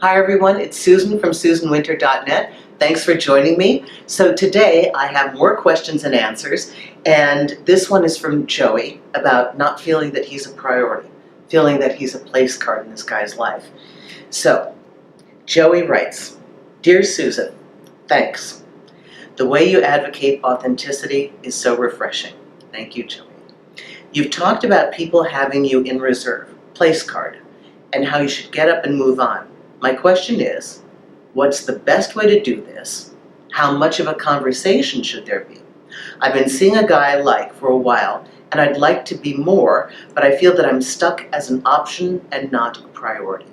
Hi everyone, it's Susan from SusanWinter.net. Thanks for joining me. So today I have more questions and answers, and this one is from Joey about not feeling that he's a priority, feeling that he's a place card in this guy's life. So, Joey writes, "Dear Susan, thanks. The way you advocate authenticity is so refreshing." Thank you, Joey. "You've talked about people having you in reserve, place card, and how you should get up and move on. My question is, what's the best way to do this? How much of a conversation should there be? I've been seeing a guy I like for a while, and I'd like to be more, but I feel that I'm stuck as an option and not a priority."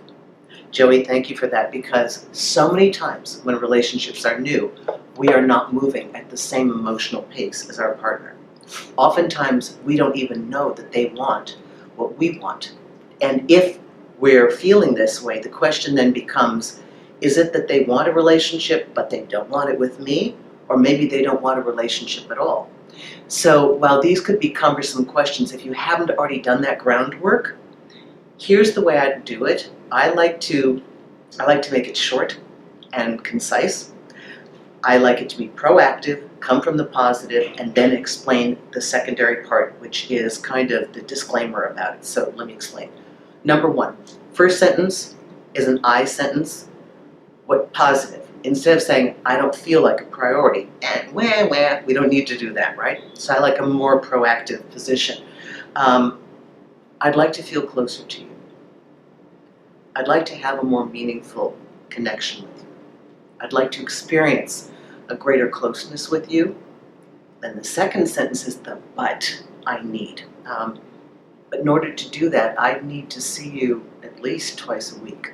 Joey, thank you for that, because so many times when relationships are new, we are not moving at the same emotional pace as our partner. Oftentimes, we don't even know that they want what we want. And if we're feeling this way, the question then becomes, is it that they want a relationship but they don't want it with me? Or maybe they don't want a relationship at all. So while these could be cumbersome questions, if you haven't already done that groundwork, here's the way I'd do it. I like to make it short and concise. I like it to be proactive, come from the positive, and then explain the secondary part, which is kind of the disclaimer about it. So let me explain. Number one, first sentence is an I sentence. What positive? Instead of saying, I don't feel like a priority, and we don't need to do that, right? So I like a more proactive position. I'd like to feel closer to you. I'd like to have a more meaningful connection with you. I'd like to experience a greater closeness with you. Then the second sentence is the but I need. But in order to do that, I need to see you at least twice a week.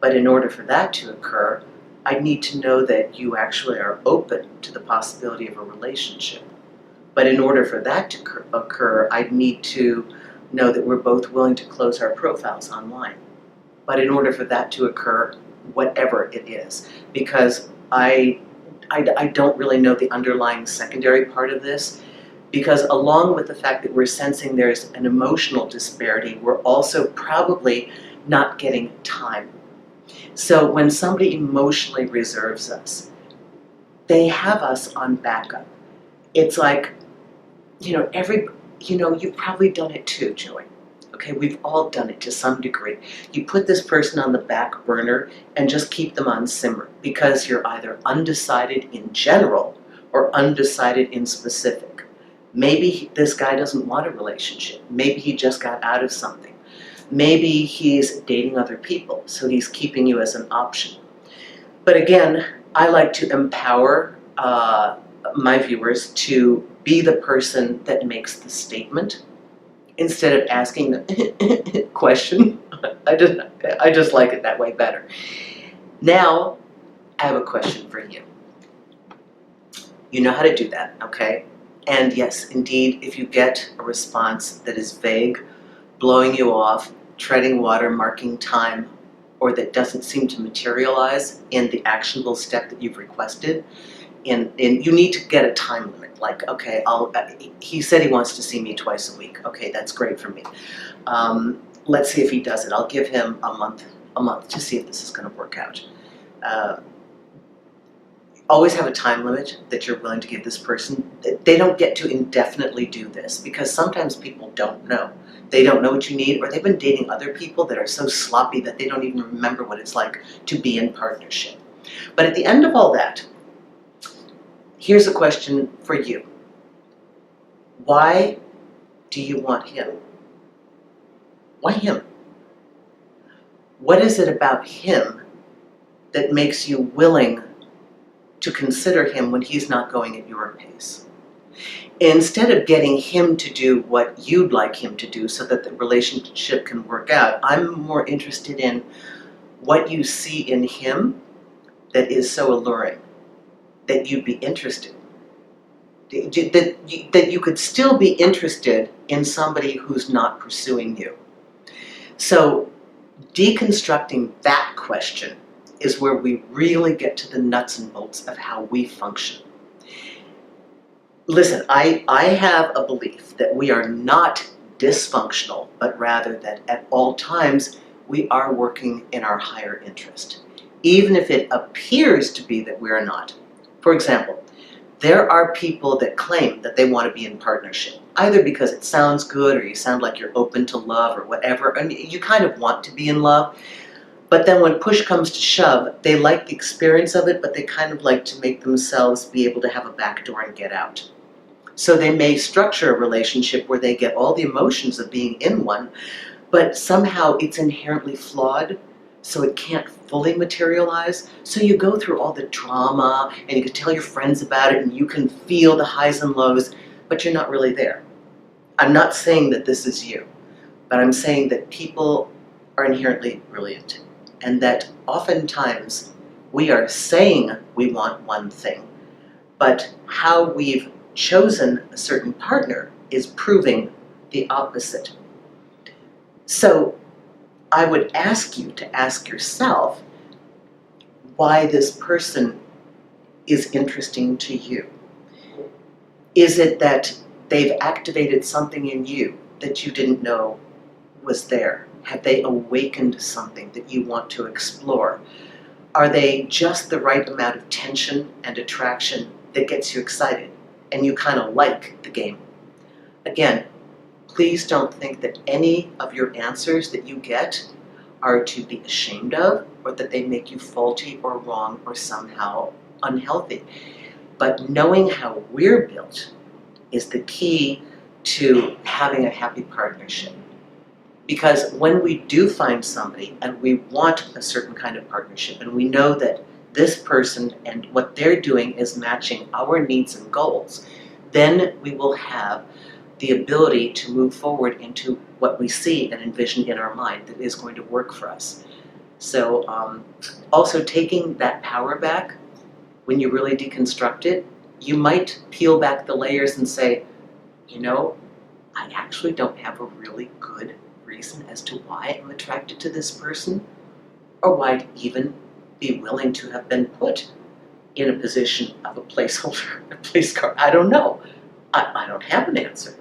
But in order for that to occur, I need to know that you actually are open to the possibility of a relationship. But in order for that to occur, I need to know that we're both willing to close our profiles online. But in order for that to occur, whatever it is, because I don't really know the underlying secondary part of this, because along with the fact that we're sensing there's an emotional disparity, we're also probably not getting time. So when somebody emotionally reserves us, they have us on backup. It's like, you've probably done it too, Joey. Okay, we've all done it to some degree. You put this person on the back burner and just keep them on simmer because you're either undecided in general or undecided in specific. Maybe this guy doesn't want a relationship. Maybe he just got out of something. Maybe he's dating other people, so he's keeping you as an option. But again, I like to empower my viewers to be the person that makes the statement instead of asking the question. I just like it that way better. Now, I have a question for you. You know how to do that, okay? And yes, indeed, if you get a response that is vague, blowing you off, treading water, marking time, or that doesn't seem to materialize in the actionable step that you've requested, and you need to get a time limit. Like, okay, he said he wants to see me twice a week. Okay, that's great for me. Let's see if he does it. I'll give him a month to see if this is going to work out. Always have a time limit that you're willing to give this person. They don't get to indefinitely do this because sometimes people don't know. They don't know what you need, or they've been dating other people that are so sloppy that they don't even remember what it's like to be in partnership. But at the end of all that, here's a question for you. Why do you want him? Why him? What is it about him that makes you willing to consider him when he's not going at your pace? Instead of getting him to do what you'd like him to do so that the relationship can work out, I'm more interested in what you see in him that is so alluring that you'd be interested. That you could still be interested in somebody who's not pursuing you. So deconstructing that question is where we really get to the nuts and bolts of how we function. Listen, I have a belief that we are not dysfunctional, but rather that at all times we are working in our higher interest, even if it appears to be that we're not. For example, there are people that claim that they want to be in partnership, either because it sounds good or you sound like you're open to love or whatever, and you kind of want to be in love. But then when push comes to shove, they like the experience of it, but they kind of like to make themselves be able to have a back door and get out. So they may structure a relationship where they get all the emotions of being in one, but somehow it's inherently flawed, so it can't fully materialize. So you go through all the drama, and you can tell your friends about it, and you can feel the highs and lows, but you're not really there. I'm not saying that this is you, but I'm saying that people are inherently brilliant, and that oftentimes we are saying we want one thing, but how we've chosen a certain partner is proving the opposite. So I would ask you to ask yourself why this person is interesting to you. Is it that they've activated something in you that you didn't know was there? Have they awakened something that you want to explore? Are they just the right amount of tension and attraction that gets you excited and you kind of like the game? Again, please don't think that any of your answers that you get are to be ashamed of, or that they make you faulty or wrong or somehow unhealthy. But knowing how we're built is the key to having a happy partnership. Because when we do find somebody and we want a certain kind of partnership, and we know that this person and what they're doing is matching our needs and goals, then we will have the ability to move forward into what we see and envision in our mind that is going to work for us. So also taking that power back, when you really deconstruct it, you might peel back the layers and say, you know, I actually don't have a really good reason as to why I'm attracted to this person, or why I'd even be willing to have been put in a position of a placeholder, a place card. I don't know. I don't have an answer.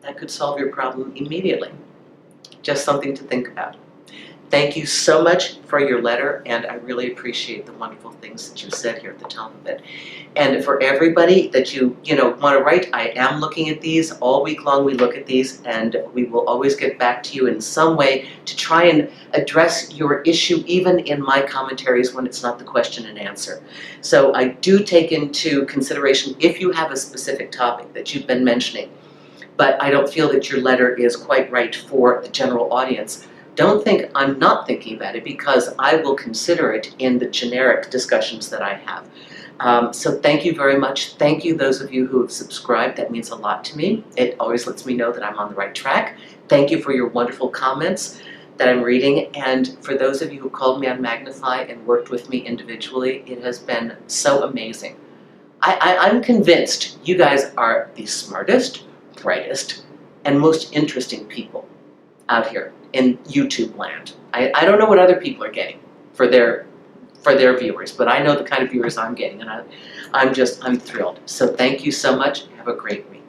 That could solve your problem immediately. Just something to think about. Thank you so much for your letter, and I really appreciate the wonderful things that you said here at the top of it. And for everybody that you want to write, I am looking at these. All week long we look at these, and we will always get back to you in some way to try and address your issue, even in my commentaries when it's not the question and answer. So I do take into consideration if you have a specific topic that you've been mentioning, but I don't feel that your letter is quite right for the general audience. Don't think I'm not thinking about it, because I will consider it in the generic discussions that I have. So thank you very much. Thank you, those of you who have subscribed. That means a lot to me. It always lets me know that I'm on the right track. Thank you for your wonderful comments that I'm reading. And for those of you who called me on Magnify and worked with me individually, it has been so amazing. I'm convinced you guys are the smartest, brightest, and most interesting people out here in YouTube land. I don't know what other people are getting for their viewers, but I know the kind of viewers I'm getting, and I'm thrilled. So thank you so much. Have a great week.